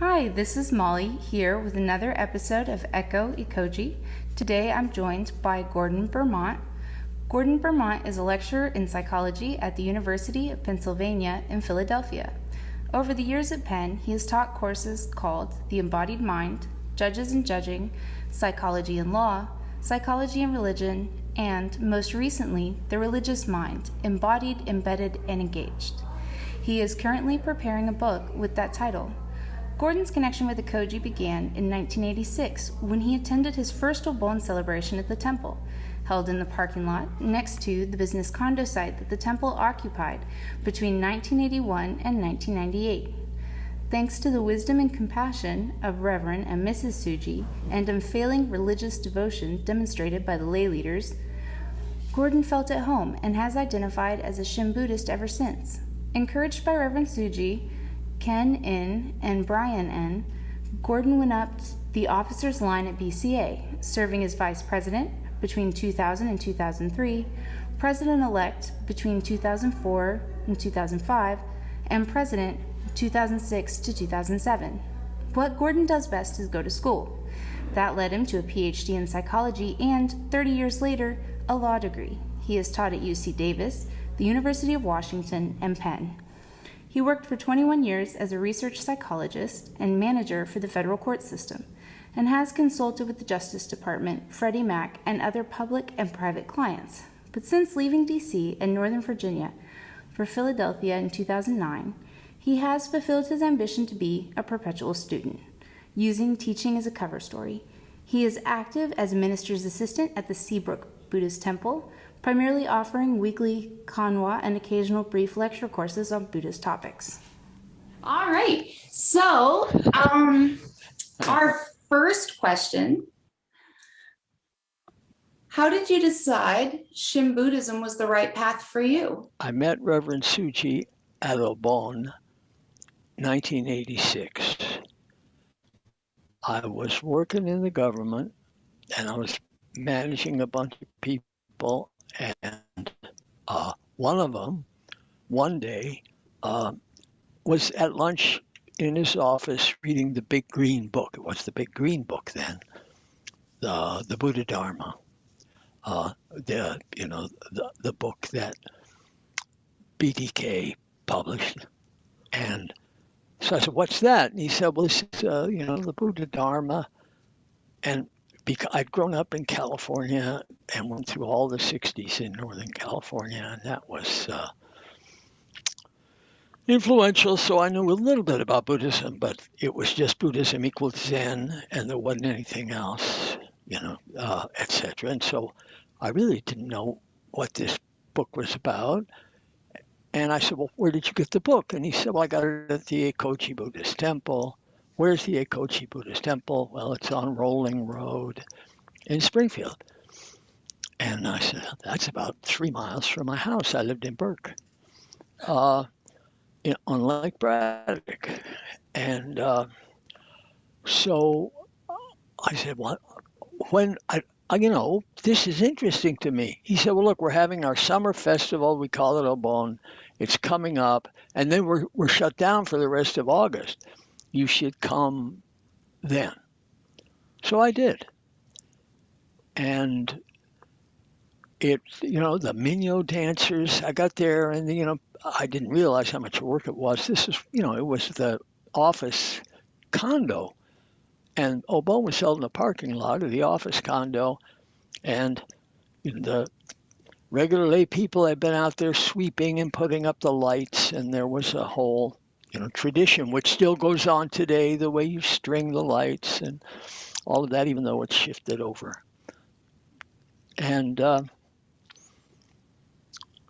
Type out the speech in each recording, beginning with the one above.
Hi, this is Molly here with another episode of Ekoji. Today I'm joined by Gordon Bermant. Gordon Bermant is a lecturer in psychology at the University of Pennsylvania in Philadelphia. Over the years at Penn, he has taught courses called The Embodied Mind, Judges and Judging, Psychology and Law, Psychology and Religion, and, most recently, The Religious Mind, Embodied, Embedded, and Engaged. He is currently preparing a book with that title. Gordon's connection with Ekoji began in 1986 when he attended his first Obon celebration at the temple, held in the parking lot next to the business condo site that the temple occupied between 1981 and 1998. Thanks to the wisdom and compassion of Reverend and Mrs. Suji and unfailing religious devotion demonstrated by the lay leaders, Gordon felt at home and has identified as a Shin Buddhist ever since. Encouraged by Reverend Suji, Ken N., and Brian N., Gordon went up the officers' line at BCA, serving as vice president between 2000 and 2003, president-elect between 2004 and 2005, and president 2006 to 2007. What Gordon does best is go to school. That led him to a Ph.D. in psychology and, 30 years later, a law degree. He has taught at UC Davis, the University of Washington, and Penn. He worked for 21 years as a research psychologist and manager for the federal court system, and has consulted with the Justice Department, Freddie Mac, and other public and private clients. But since leaving D.C. and Northern Virginia for Philadelphia in 2009, he has fulfilled his ambition to be a perpetual student, using teaching as a cover story. He is active as a minister's assistant at the Seabrook Buddhist Temple, primarily offering weekly kanwa and occasional brief lecture courses on Buddhist topics. All right. So, our first question, how did you decide Shin Buddhism was the right path for you? I met Reverend Suji at Obon, 1986. I was working in the government, and I was managing a bunch of people, and one of them, one day, was at lunch in his office reading the Big Green Book. It was the Big Green Book then, the Buddha Dharma, the book that BDK published. And so I said, "What's that?" And he said, "Well, this is the Buddha Dharma." And because I'd grown up in California and went through all the 60s in Northern California, and that was influential, so I knew a little bit about Buddhism, but it was just Buddhism equals Zen, and there wasn't anything else, etc. And so I really didn't know what this book was about. And I said, "Well, where did you get the book?" And he said, "Well, I got it at the Ekoji Buddhist Temple." "Where's the Ekoji Buddhist Temple?" "Well, it's on Rolling Road in Springfield." And I said, "That's about 3 miles from my house." I lived in Burke, on Lake Braddock. And so I said, "What? When this is interesting to me." He said, "Well, look, we're having our summer festival. We call it Obon. It's coming up, and then we're shut down for the rest of August. You should come then." So I did. And the Minyo dancers, I got there, and, I didn't realize how much work it was. This is, it was the office condo. And Obon was held in the parking lot of the office condo. And the regular lay people had been out there sweeping and putting up the lights. And there was a whole tradition, which still goes on today, the way you string the lights and all of that, even though it's shifted over. And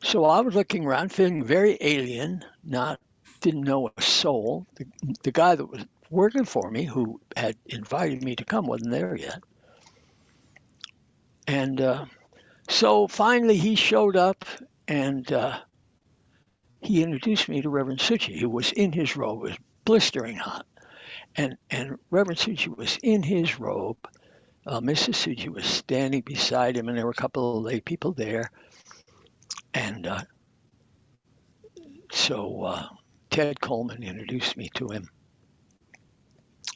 so I was looking around, feeling very alien, didn't know a soul. The guy that was working for me, who had invited me to come, wasn't there yet. And so finally he showed up, and he introduced me to Reverend Suji, who was in his robe. It was blistering hot. And Reverend Suji was in his robe. Mrs. Suji was standing beside him, and there were a couple of lay people there. And so Ted Coleman introduced me to him.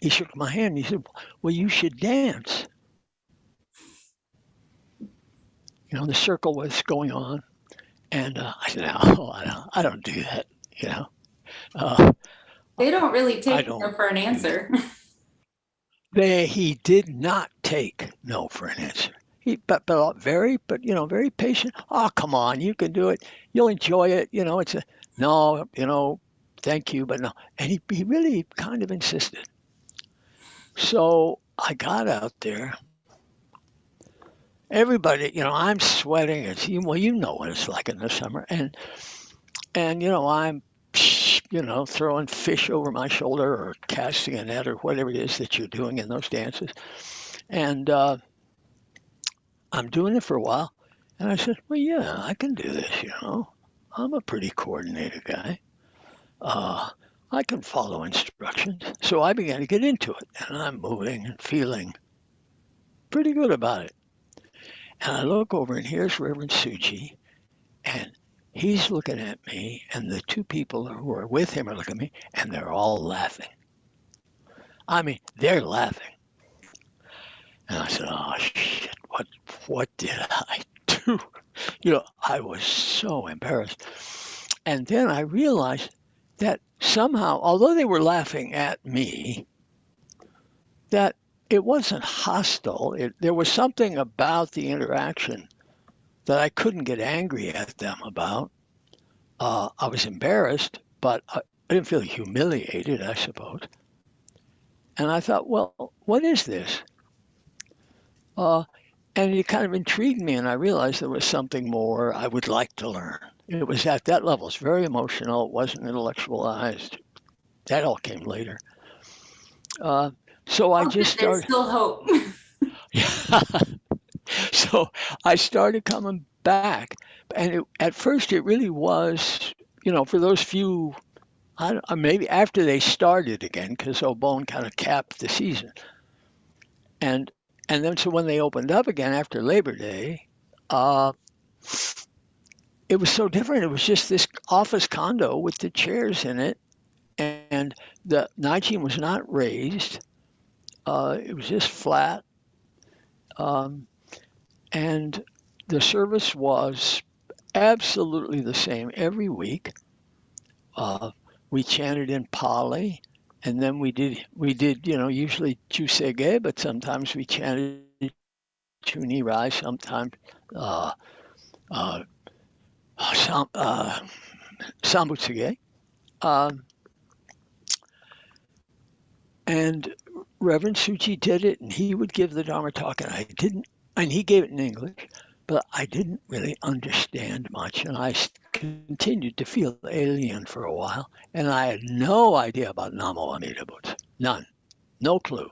he shook my hand and he said, "Well, you should dance." The circle was going on, and I said, "No, I don't do that." You know, uh, They don't really I take no don't for an do that. answer. He did not take no for an answer. Very patient. Oh, come on, you can do it. You'll enjoy it. It's a no. Thank you, but no. And he really kind of insisted. So I got out there. Everybody, I'm sweating. Well, you know what it's like in the summer, and I'm throwing fish over my shoulder or casting a net or whatever it is that you're doing in those dances. And I'm doing it for a while. And I said, well, yeah, I can do this. I'm a pretty coordinated guy. Uh, I can follow instructions. So I began to get into it, and I'm moving and feeling pretty good about it. And I look over, and here's Reverend Suji, and he's looking at me, and the two people who are with him are looking at me, and they're all laughing. I mean, they're laughing. And I said, oh, shit, what did I do? I was so embarrassed. And then I realized that somehow, although they were laughing at me, that it wasn't hostile. There was something about the interaction that I couldn't get angry at them about. I was embarrassed, but I didn't feel humiliated, I suppose. And I thought, well, what is this? Uh, and it kind of intrigued me, and I realized there was something more I would like to learn. It was at that level. It's very emotional. It wasn't intellectualized. That all came later. Uh, so I Oh, good. just There's started. still hope. So I started coming back, and at first it really was, for those few. Maybe after they started again, because Obone kind of capped the season, and and then so when they opened up again after Labor Day, uh, it was so different. It was just this office condo with the chairs in it, and the Nigene was not raised. It was just flat, um, and the service was absolutely the same every week. Uh, we chanted in Pali, and then we did usually Chusege, but sometimes we chanted Chuni Rai, sometimes uh, uh, Sam, Sambutsige. Um, and Reverend Suchi did it, and he would give the Dharma talk, and I didn't, and he gave it in English, but I didn't really understand much, and I continued to feel alien for a while, and I had no idea about Namo Amida Butsu, none, no clue,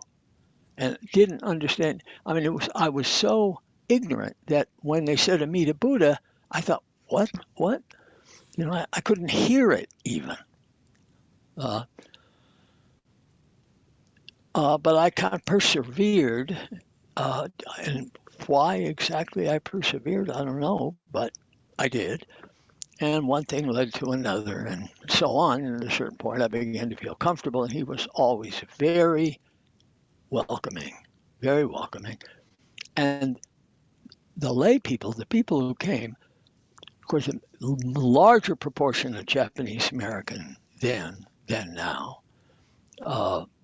and didn't understand. I mean, I was so ignorant that when they said Amida Buddha, I thought, what? I couldn't hear it even. Uh, but I kind of persevered. And why exactly I persevered, I don't know, but I did. And one thing led to another, and so on. And at a certain point, I began to feel comfortable, and he was always welcoming, very welcoming. And the lay people, the people who came, of course, a larger proportion of Japanese American than now,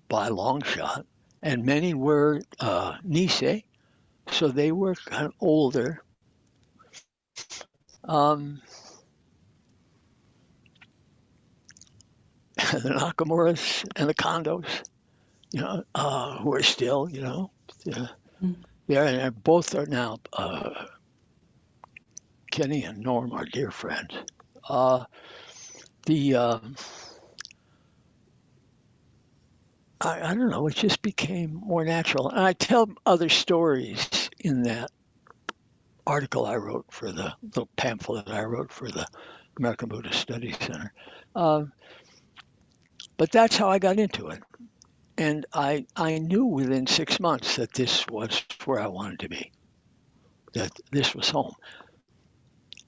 by a long shot, and many were Nisei, so they were kind of older. Um, the Nakamuras and the Kondos, who are still, uh, there, and both are now Kenny and Norm are dear friends. Uh, the I don't know, it just became more natural, and I tell other stories in that article I wrote for the little pamphlet I wrote for the American Buddhist Studies Center. Um, but that's how I got into it. And I knew within 6 months that this was where I wanted to be, that this was home.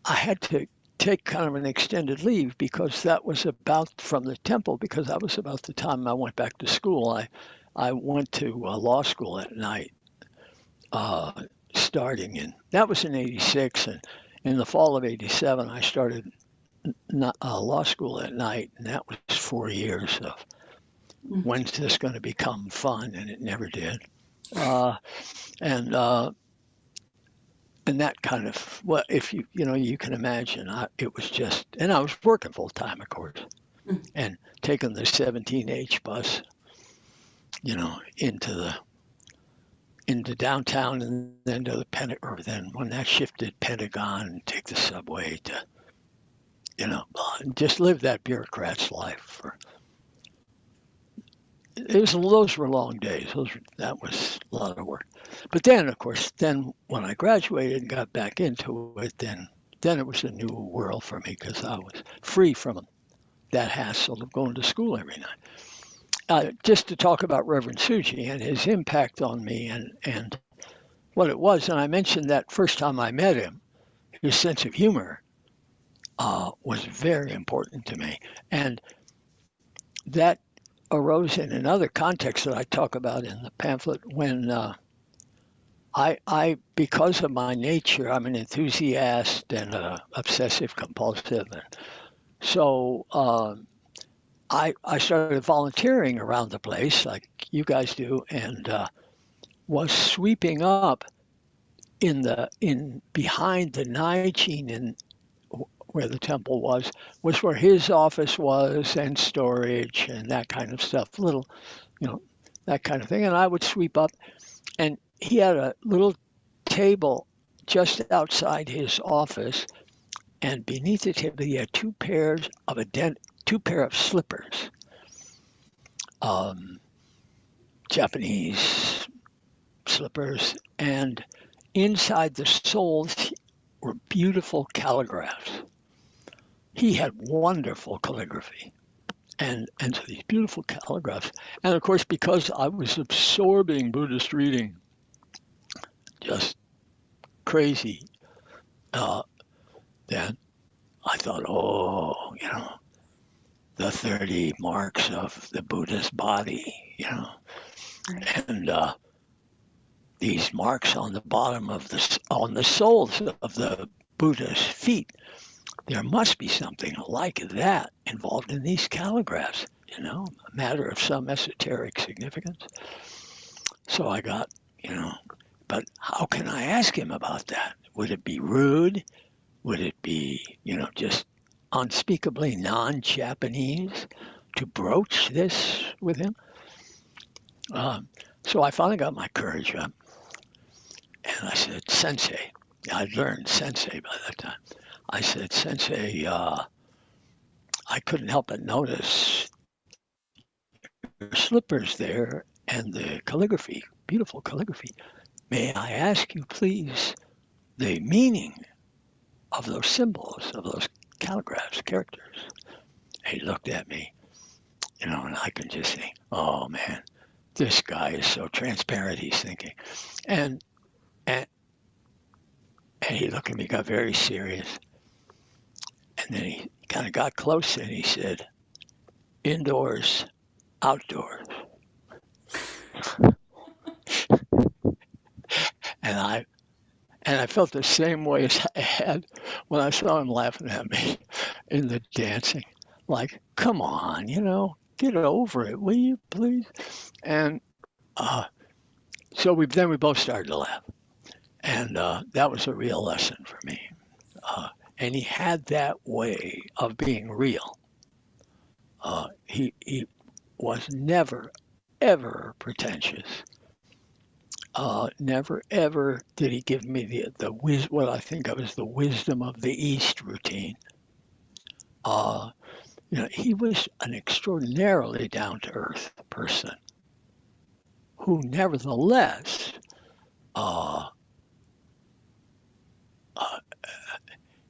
I had to take kind of an extended leave because that was about from the temple, because that was about the time I went back to school. I went to law school at night, uh, starting in, that was in 86. And in the fall of 87, I started law school at night. And that was 4 years of when's this going to become fun? And it never did. Uh, and, uh, and that kind of, well, if you can imagine, it was just, and I was working full time, of course, and taking the 17H bus, into downtown, and then to the Pentagon, or then when that shifted, Pentagon, take the subway to, just live that bureaucrat's life. Those were long days. That was a lot of work. But then, of course, then when I graduated and got back into it, then it was a new world for me because I was free from that hassle of going to school every night. Just to talk about Reverend Suji and his impact on me and what it was. And I mentioned that first time I met him, his sense of humor was very important to me. And that arose in another context that I talk about in the pamphlet when I, because of my nature, I'm an enthusiast and obsessive compulsive. And so I started volunteering around the place like you guys do, and was sweeping up in behind the Nigene in where the temple was where his office was and storage and that kind of stuff, little, you know, that kind of thing. And I would sweep up, and he had a little table just outside his office, and beneath the table he had two pair of slippers, um, Japanese slippers, and inside the soles were beautiful calligraphs. He had wonderful calligraphy, and so these beautiful calligraphs. And of course, because I was absorbing Buddhist reading, just crazy, uh, then I thought, oh, the 30 marks of the Buddhist body, and these marks on the bottom on the soles of the Buddha's feet. There must be something like that involved in these calligraphs, a matter of some esoteric significance. So I got, but how can I ask him about that? Would it be rude? Would it be, just unspeakably non-Japanese to broach this with him? So I finally got my courage up, and I said, Sensei. I'd learned Sensei by that time. I said, Sensei, I couldn't help but notice your slippers there and the calligraphy, beautiful calligraphy. May I ask you, please, the meaning of those symbols, of those calligraphs, characters? And he looked at me, and I could just think, oh man, this guy is so transparent, he's thinking. And and, and he looked at me, got very serious. And then he kind of got close and he said, indoors, outdoors. And I felt the same way as I had when I saw him laughing at me in the dancing. Like, come on, get over it, will you, please? And so we both started to laugh. And that was a real lesson for me. And he had that way of being real. He was never, ever pretentious. Never, ever did he give me what I think of as the wisdom of the East routine. He was an extraordinarily down-to-earth person who, nevertheless,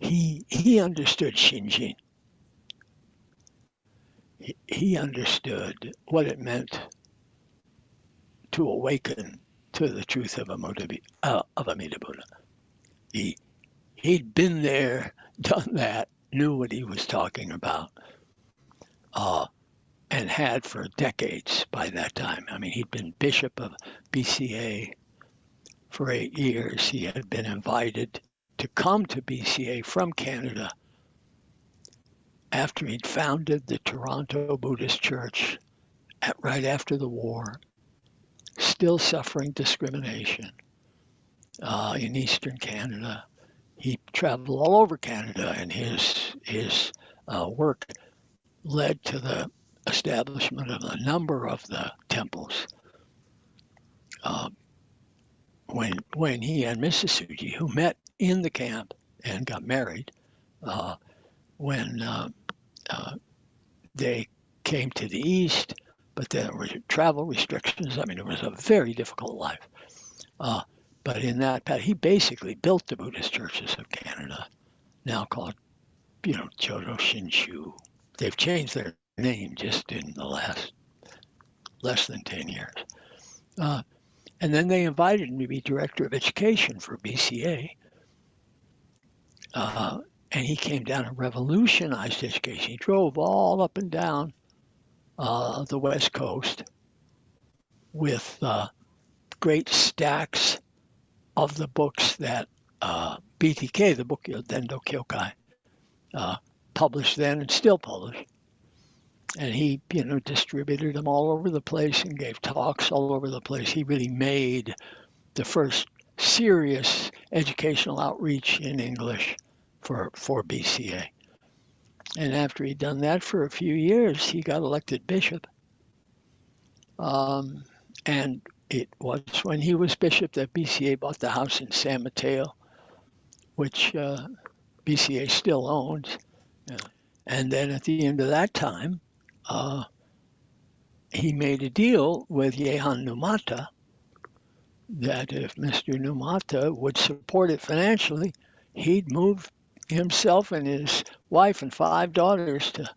he understood Shinjin. He understood what it meant to awaken to the truth of Amida Buddha. He'd been there, done that, knew what he was talking about. and had for decades by that time. I mean, he'd been bishop of BCA for 8 years. He had been invited to come to BCA from Canada after he'd founded the Toronto Buddhist Church right after the war, still suffering discrimination in Eastern Canada. He traveled all over Canada, and his work led to the establishment of a number of the temples. Uh, when he and Mrs. Suji, who met in the camp and got married, uh, when they came to the east, but there were travel restrictions. I mean, it was a very difficult life. Uh, but in that, he basically built the Buddhist churches of Canada, now called, Jodo Shinshu. They've changed their name just in the last less than 10 years. And then they invited him to be director of education for BCA. And he came down and revolutionized education. He drove all up and down the West Coast with great stacks of the books that BTK, the book Dendo Kyokai, published then and still published. And he, distributed them all over the place and gave talks all over the place. He really made the first serious educational outreach in English for BCA. And after he'd done that for a few years, he got elected bishop. And it was when he was bishop that BCA bought the house in San Mateo, which BCA still owns. And then at the end of that time, he made a deal with Jehan Numata that if Mr. Numata would support it financially, he'd move himself and his wife and 5 daughters to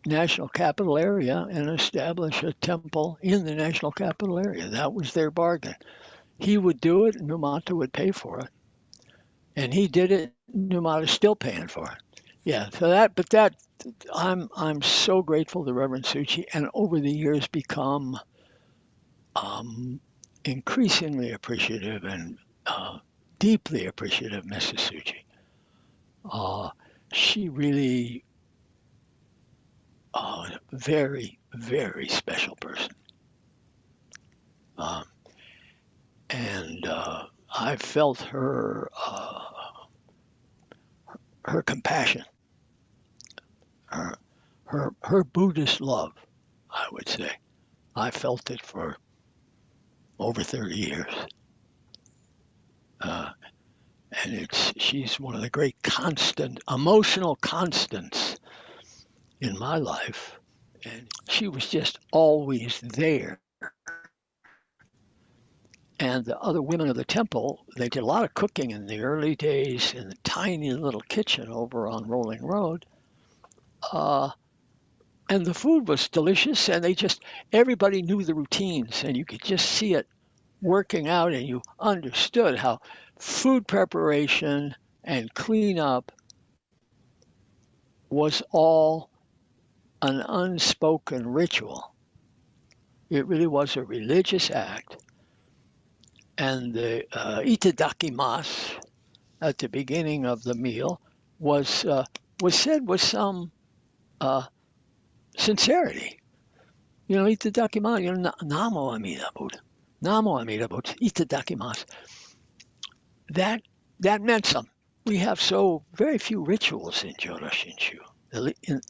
National Capital Area and establish a temple in the National Capital Area. That was their bargain. He would do it, and Numata would pay for it. And he did it, Numata's still paying for it. Yeah, so I'm so grateful to Reverend Suchi, and over the years become increasingly appreciative and deeply appreciative of Mrs. Suchi. She really, very, very special person. And I felt her compassion, her Buddhist love, I would say. I felt it for over 30 years. And she's one of the great emotional constants in my life. And she was just always there. And the other women of the temple, they did a lot of cooking in the early days in the tiny little kitchen over on Rolling Road. And the food was delicious, and everybody knew the routines, and you could just see it working out, and you understood how food preparation and cleanup was all an unspoken ritual. It really was a religious act. And the itadakimasu at the beginning of the meal was said with some sincerity. Itadakimasu, namo amida Buddha. Namo amida Buddha, itadakimasu. That meant something. We have so very few rituals in Jodo Shinshu,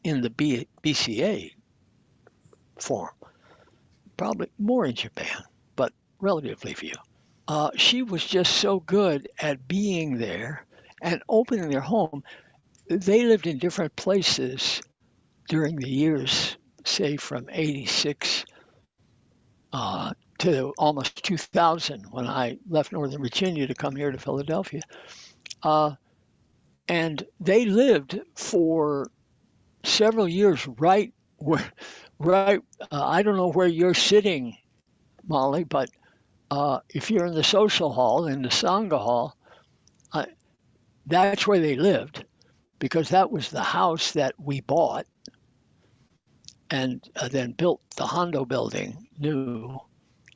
in the BCA form. Probably more in Japan, but relatively few. She was just so good at being there and opening their home. They lived in different places during the years, say from 86 to almost 2000 when I left Northern Virginia to come here to Philadelphia. And they lived for several years I don't know where you're sitting, Molly, but if you're in the social hall, in the Sangha hall, that's where they lived, because that was the house that we bought and then built the Hondo building new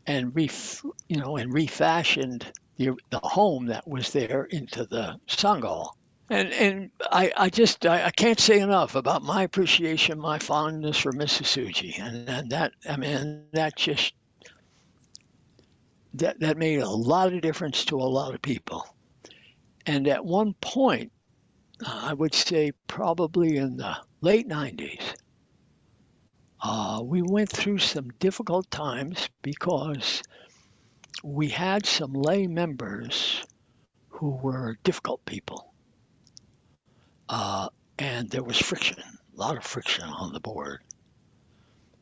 and and refashioned the home that was there into the Sangha. And I can't say enough about my appreciation, my fondness for Mrs. Suji, and that I mean that made a lot of difference to a lot of people. And at one point, I would say probably in the late '90s, we went through some difficult times because we had some lay members who were difficult people, uh, and there was friction, a lot of friction on the board.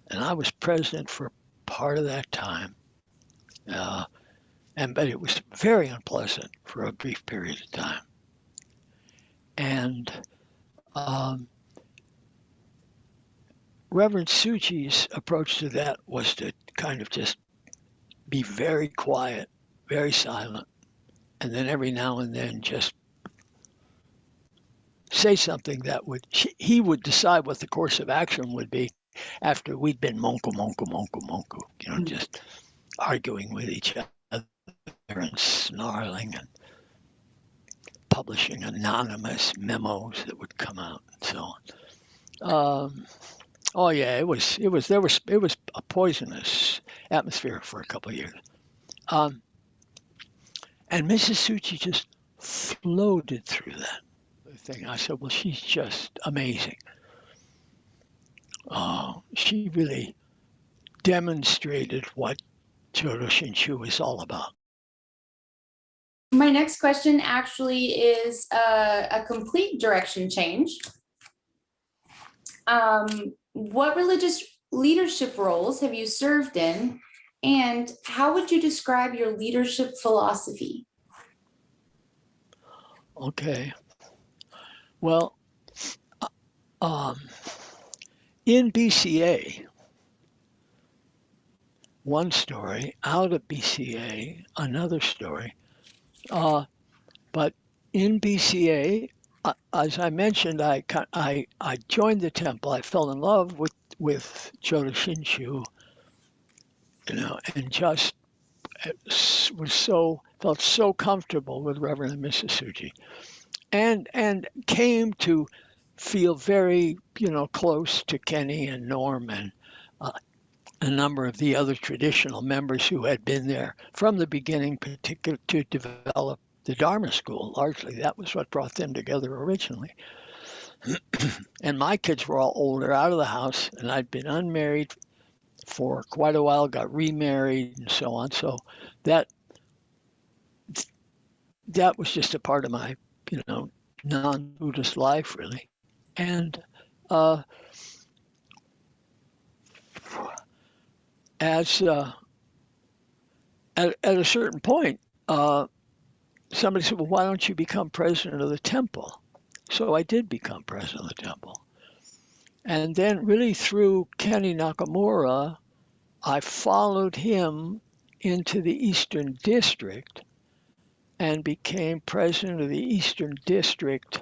And I was president for part of that time, uh, but it was very unpleasant for a brief period of time. And um, Reverend Suchi's approach to that was to kind of just be very quiet, very silent, and then every now and then just say something that he would decide what the course of action would be after we'd been monku monku monku monku, just arguing with each other and snarling and publishing anonymous memos that would come out and so on. Oh yeah, it was a poisonous atmosphere for a couple of years. Um, and Mrs. Suchi just floated through that thing. I said, well, she's just amazing. She really demonstrated what Jodo Shinshu is all about. My next question actually is a complete direction change. What religious leadership roles have you served in, and how would you describe your leadership philosophy? Okay. Well, um, in BCA, one story, out of BCA, another story. But in BCA, as I mentioned, I joined the temple. I fell in love with Jodo Shinshu, and just felt so comfortable with Reverend and Mrs. Suji, and came to feel very close to Kenny and Norm and uh, a number of the other traditional members who had been there from the beginning, particularly to develop the Dharma school. Largely, that was what brought them together originally. And my kids were all older, out of the house, and I'd been unmarried for quite a while, got remarried, and so on. So that that was just a part of my, non-Buddhist life, really. And uh, as at a certain point, somebody said, "Well, why don't you become president of the temple?" So I did become president of the temple. And then, really, through Kenny Nakamura, I followed him into the Eastern District and became president of the Eastern District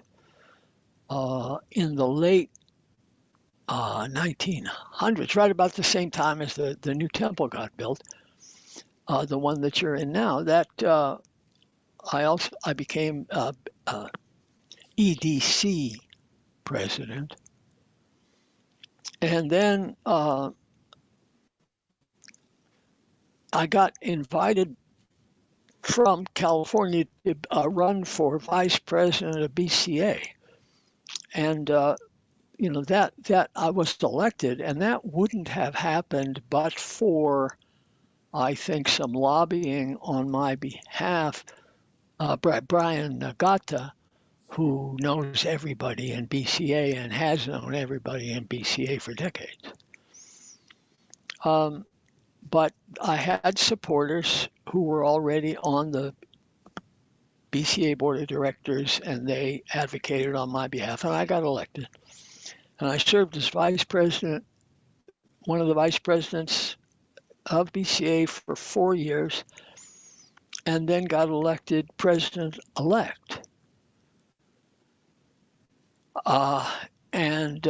in the late 1900s, right about the same time as the new temple got built, the one that you're in now. That I became EDC president, and then I got invited from California to run for vice president of BCA, and that I was elected, and that wouldn't have happened but for I think some lobbying on my behalf. Brian Nagata, who knows everybody in BCA and has known everybody in BCA for decades. Um, but I had supporters who were already on the BCA board of directors, and they advocated on my behalf, and I got elected. And I served as vice president, one of the vice presidents of BCA for 4 years, and then got elected president elect. Uh, and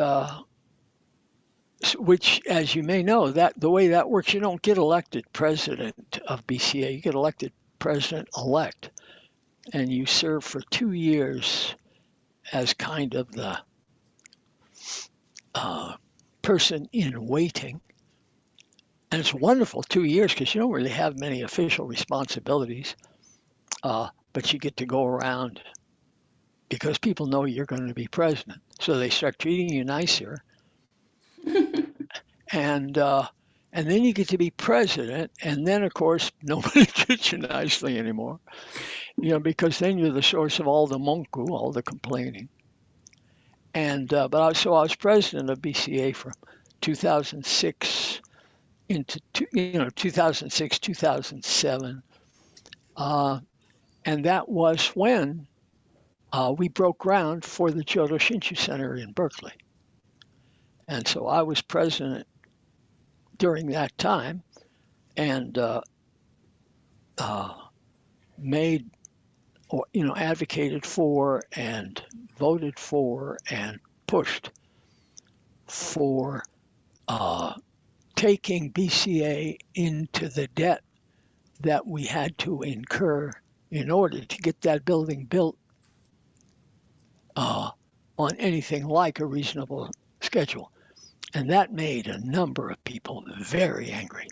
which, as you may know, that the way that works, you don't get elected president of BCA. You get elected president-elect, and you serve for 2 years as kind of the uh, person in waiting. And it's wonderful 2 years because you don't really have many official responsibilities, but you get to go around because people know you're going to be president. So they start treating you nicer, and uh, and then you get to be president, and then of course nobody treats you nicely anymore, because then you're the source of all the monku, all the complaining. And so I was president of BCA from 2006 into 2006 2007, uh, and that was when we broke ground for the Jodo Shinshu Center in Berkeley. And so I was president during that time, and uh, made or advocated for and voted for and pushed for uh, taking BCA into the debt that we had to incur in order to get that building built uh, on anything like a reasonable schedule. And that made a number of people very angry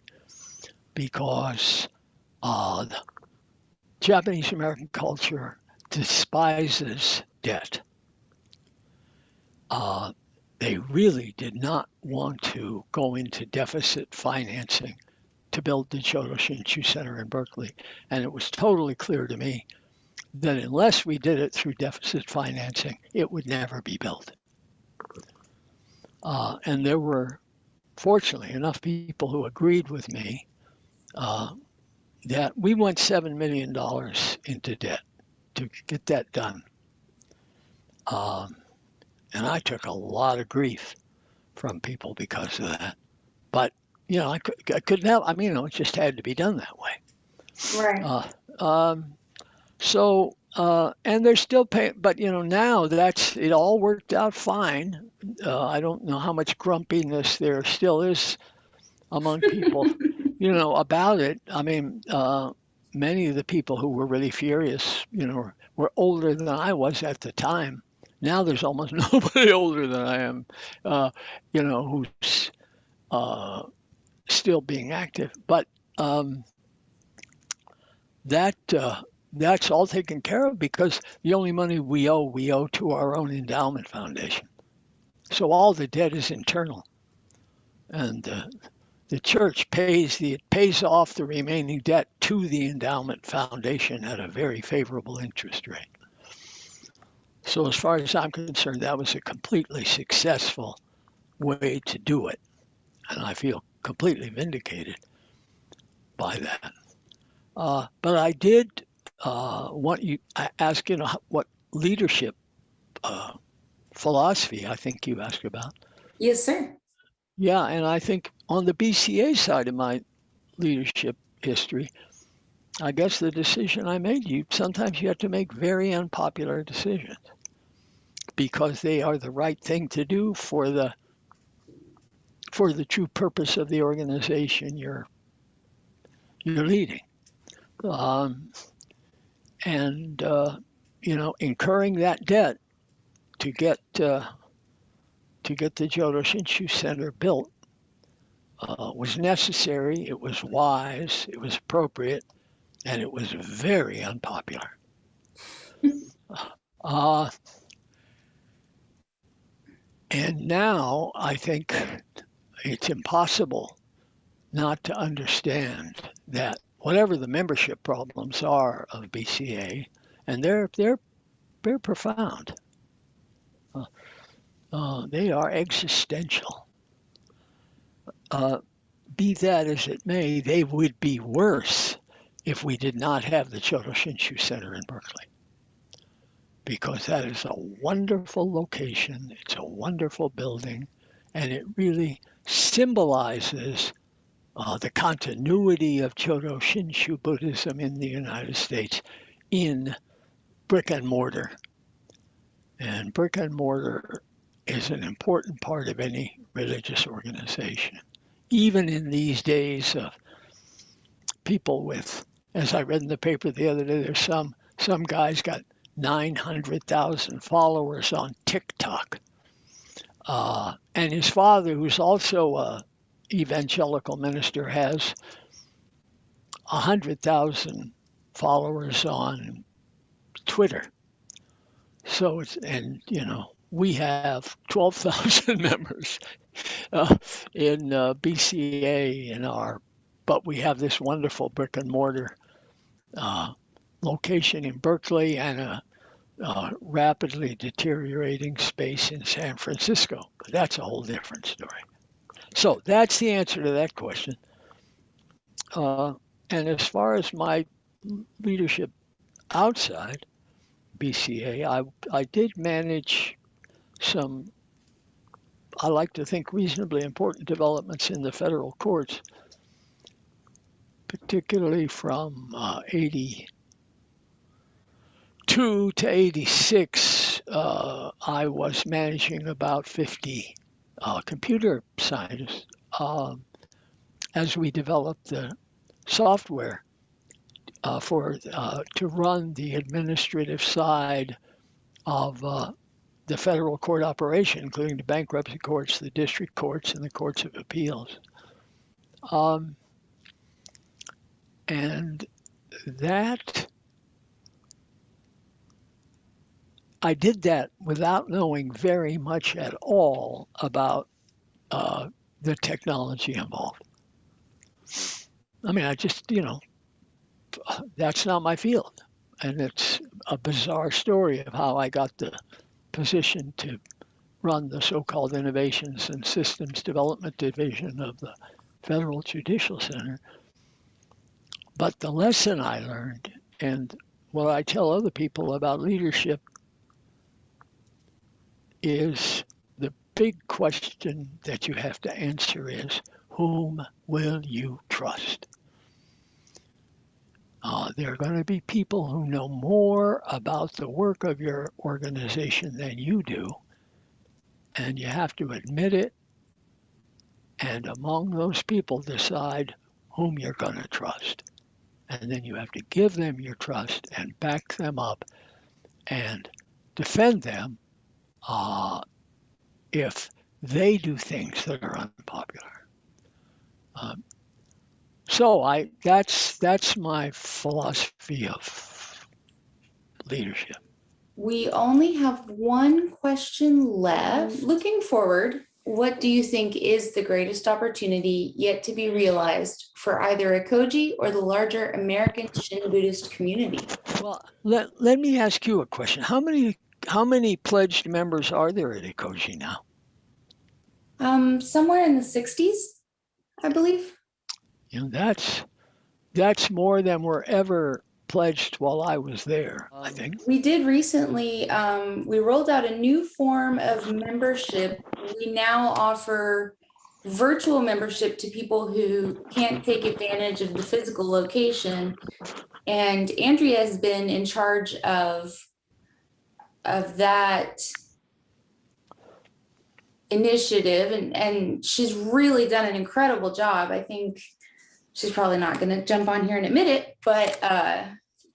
because the Japanese American culture despises debt. They really did not want to go into deficit financing to build the Jodo Shinshu Center in Berkeley. And it was totally clear to me that unless we did it through deficit financing, it would never be built. And there were, fortunately, enough people who agreed with me that we went $7 million into debt to get that done. And I took a lot of grief from people because of that. But, I couldn't help. It just had to be done that way. Right. And they're still paying, but now it all worked out fine. I don't know how much grumpiness there still is among people, about it. Many of the people who were really furious, were older than I was at the time. Now there's almost nobody older than I am, who's still being active. But that's all taken care of because the only money we owe to our own endowment foundation. So all the debt is internal, and the church pays off the remaining debt to the endowment foundation at a very favorable interest rate. So as far as I'm concerned, that was a completely successful way to do it, and I feel completely vindicated by that. But I did ask, what leadership philosophy I think you asked about. Yes, sir. Yeah, and I think on the BCA side of my leadership history, I guess the decision I made, sometimes you have to make very unpopular decisions because they are the right thing to do for the true purpose of the organization you're leading. Incurring that debt to get the Jodo Shinshu Center built was necessary, it was wise, it was appropriate, and it was very unpopular. And now I think it's impossible not to understand that whatever the membership problems are of BCA, and they're profound. They are existential. Be that as it may, they would be worse if we did not have the Jodo Shinshu Center in Berkeley, because that is a wonderful location. It's a wonderful building, and it really symbolizes the continuity of Jodo Shinshu Buddhism in the United States in brick and mortar. And brick and mortar is an important part of any religious organization. Even in these days of people with, as I read in the paper the other day, there's some guy's got 900,000 followers on TikTok. And his father, who's also a evangelical minister, has 100,000 followers on Twitter. So we have 12,000 members in BCA but we have this wonderful brick and mortar location in Berkeley and a rapidly deteriorating space in San Francisco. That's a whole different story. So that's the answer to that question. And as far as my leadership outside BCA, I did manage some, I like to think, reasonably important developments in the federal courts, particularly from 82 to 86. I was managing about 50 computer scientists as we developed the software to run the administrative side of the federal court operation, including the bankruptcy courts, the district courts, and the courts of appeals. And that I did that without knowing very much at all about the technology involved. I mean, I just, that's not my field. And it's a bizarre story of how I got the position to run the so-called Innovations and Systems Development Division of the Federal Judicial Center. But the lesson I learned, and what I tell other people about leadership, is the big question that you have to answer is, whom will you trust? There are going to be people who know more about the work of your organization than you do, and you have to admit it, and among those people decide whom you're going to trust. And then you have to give them your trust and back them up and defend them if they do things that are unpopular. So that's my philosophy of leadership. We only have one question left. Looking forward, what do you think is the greatest opportunity yet to be realized for either Ekoji or the larger American Shin Buddhist community? Well, let me ask you a question. How many pledged members are there at Ekoji now? Somewhere in the 60s, I believe. That's more than were ever pledged while I was there, I think. We did recently, we rolled out a new form of membership. We now offer virtual membership to people who can't take advantage of the physical location. And Andrea has been in charge of that initiative, and she's really done an incredible job. I think she's probably not going to jump on here and admit it, but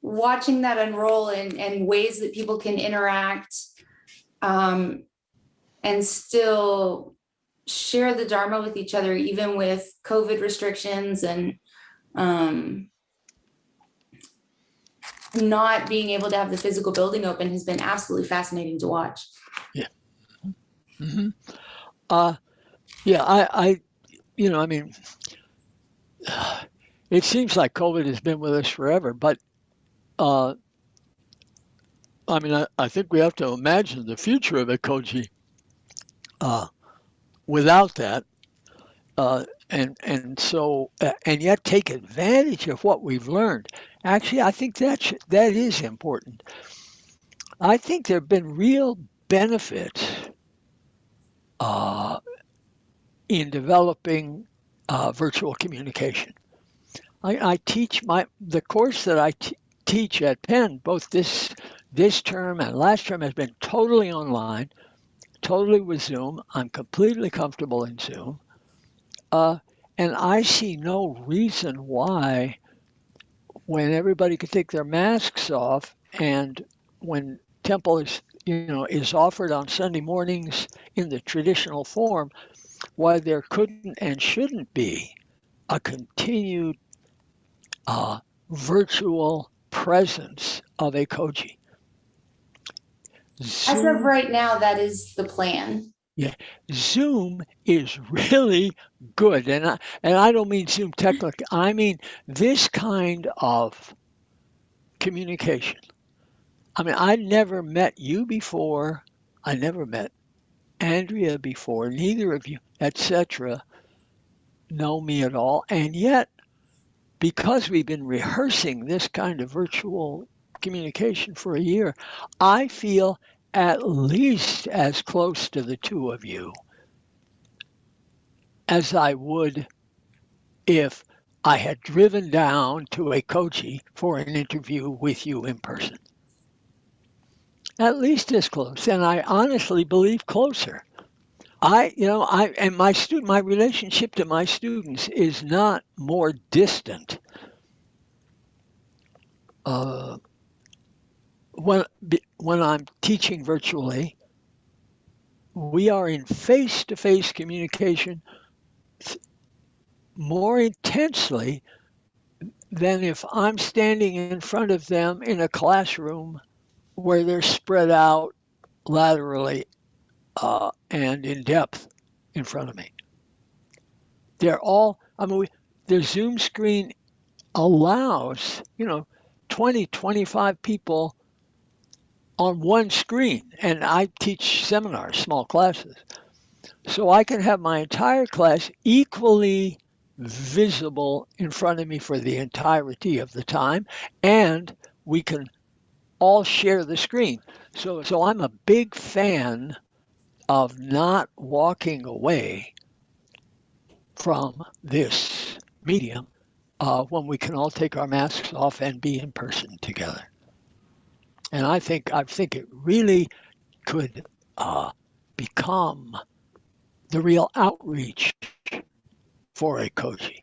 watching that unroll and ways that people can interact and still share the Dharma with each other, even with COVID restrictions and not being able to have the physical building open, has been absolutely fascinating to watch. Yeah. Mm-hmm. I mean, it seems like COVID has been with us forever, but I think we have to imagine the future of Ekoji without that, and yet take advantage of what we've learned. Actually, I think that is important. I think there have been real benefits in developing virtual communication. I teach the course that I teach at Penn, both this term and last term, has been totally online. totally with Zoom. I'm completely comfortable in Zoom. Uh, and I see no reason why, when everybody could take their masks off and when temple is offered on Sunday mornings in the traditional form, why there couldn't and shouldn't be a continued uh, virtual presence of Ekoji. As of Zoom, right now, that is the plan. yeah, Zoom is really good, and I don't mean Zoom technically. I mean this kind of communication. I mean, I never met you before. I never met Andrea before. Neither of you, etc., know me at all, and yet because we've been rehearsing this kind of virtual communication for a year, I feel at least as close to the two of you as I would if I had driven down to Ekoji for an interview with you in person. At least as close, and I honestly believe closer. My relationship to my students is not more distant uh, when when I'm teaching virtually. We are in face-to-face communication more intensely than if I'm standing in front of them in a classroom where they're spread out laterally and in depth in front of me. They're all, I mean, the Zoom screen allows, 20, 25 people on one screen. And I teach seminars, small classes. So I can have my entire class equally visible in front of me for the entirety of the time, and we can all share the screen. So I'm a big fan of not walking away from this medium when we can all take our masks off and be in person together. And I think it really could become the real outreach for Ekoji.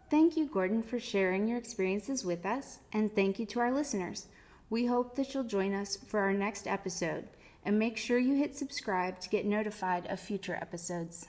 Thank you, Gordon, for sharing your experiences with us, and thank you to our listeners. We hope that you'll join us for our next episode, and make sure you hit subscribe to get notified of future episodes.